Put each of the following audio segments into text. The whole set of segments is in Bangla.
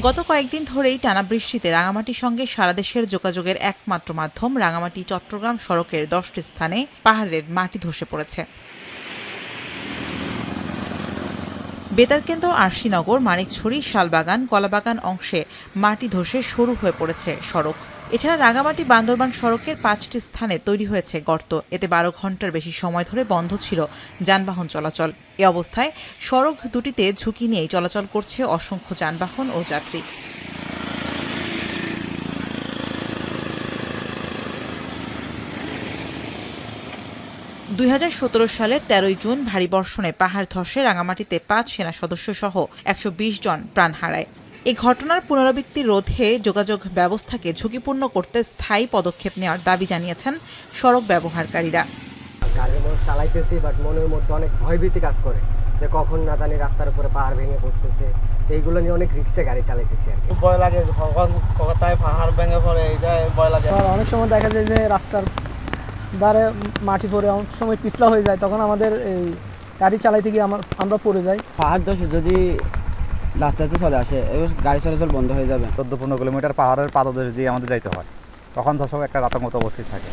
গত কয়েকদিন ধরেই টানা বৃষ্টিতে রাঙামাটির সঙ্গে সারা দেশের যোগাযোগের একমাত্র মাধ্যম রাঙামাটি চট্টগ্রাম সড়কের 10টি স্থানে পাহাড়ের মাটি ধসে পড়েছে। বেতারকেন্দ্র, আরশিনগর, মানিকছড়ি, শালবাগান, কলাবাগান অংশে মাটি ধসে সরু হয়ে পড়েছে সড়ক। এছাড়া রাঙামাটি বান্দরবান সড়কের 5টি স্থানে তৈরি হয়েছে গর্ত। এতে 12 ঘন্টার বেশি সময় ধরে বন্ধ ছিল যানবাহন চলাচল। এ অবস্থায় সড়ক দুটিতে ঝুঁকি নিয়েই চলাচল করছে অসংখ্য যানবাহন ও যাত্রী। সালের 13 জুন ভারী বর্ষণে পাহাড় ধসে রাঙামাটিতে 5 সেনা সদস্য সহ 120 জন প্রাণ হারায়। এই ঘটনার পুনরাবৃত্তি রোধে যোগাযোগ ব্যবস্থাকে ঝুঁকিপূর্ণ করতে স্থায়ী পদক্ষেপ নেওয়ার দাবি জানিয়েছেন সড়ক ব্যবহারকারীরা। গাড়ি চালাইতেছি, বাট মনের মধ্যে অনেক ভয়ভীতি কাজ করে যে কখন না জানি রাস্তার উপরে পাহাড় ভেঙে পড়তেছে। এইগুলো নিয়ে অনেক রিস্কে গাড়ি চালাইতেছি আর কি। ভয় লাগে কখন কোথায় পাহাড় ভেঙে পড়ে, এইটাই ভয় লাগে। অনেক সময় দেখা যায় যে রাস্তার ধারে মাটি পড়ে অনেক সময় পিছলা হয়ে যায়, তখন আমাদের এই গাড়ি চালাইতে গিয়ে আমরা পড়ে যাই। পাহাড় ধসে যদি রাস্তাতে চলে আসে, গাড়ি চলাচল বন্ধ হয়ে যাবে। 14-15 কিলোমিটার পাহাড়ের পাদদেশ দিয়ে আমাদের যাইতে হয়, তখন ধসক একটা আতঙ্ক অবশ্যই থাকে।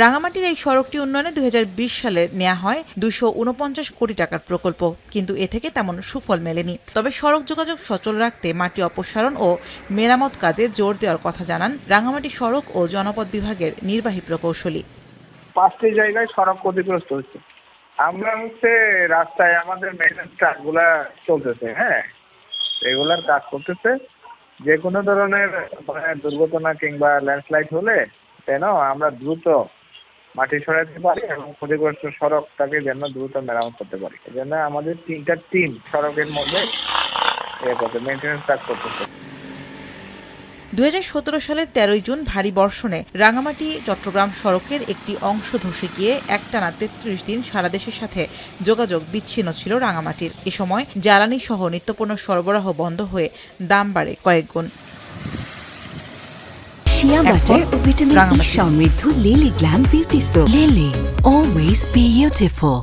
রাঙামাটির এই সড়কটি উন্নয়নে 2020 সালে নেওয়া হয় 249 কোটি টাকার প্রকল্প, কিন্তু এ থেকে তেমন সুফল মেলেনি। তবে সড়ক যোগাযোগ সচল রাখতে মাটি অপসারণ ও মেরামত কাজে জোর দেওয়ার কথা জানান রাঙামাটি সড়ক ও জনপদ বিভাগের নির্বাহী প্রকৌশলী। 5টি জায়গায় সড়ক ক্ষতিগ্রস্ত হচ্ছে। আমরা রাস্তায় আমাদের মেইনটেন্যান্স কাজগুলা চলতেছে, রেগুলার কাজ করতেছে। যে কোনো ধরনের দুর্ঘটনা কিংবা ল্যান্ডস্লাইড হলে যেন আমরা দ্রুত মাটি সরাতে পারি এবং ক্ষতিগ্রস্ত সড়কটাকে যেন দ্রুত মেরামত করতে পারি। এই জন্য আমাদের 3টা টিম সড়কের মধ্যে মেইনটেন্যান্স কাজ করতেছে। 2017 সালের 13 জুন ভারী বর্ষণে রাঙামাটি চট্টগ্রাম সড়কের একটি অংশ ধসে গিয়ে একটানা 33 দিন সারা দেশের সাথে যোগাযোগ বিচ্ছিন্ন ছিল রাঙামাটির। এ সময় জ্বালানি সহ নিত্যপণ্য সরবরাহ বন্ধ হয়ে দাম বাড়ে কয়েক গুণ। শিয়া বাটার ও ভিটামিন ই সমৃদ্ধ lily glam beauty soap. Lily, always beautiful.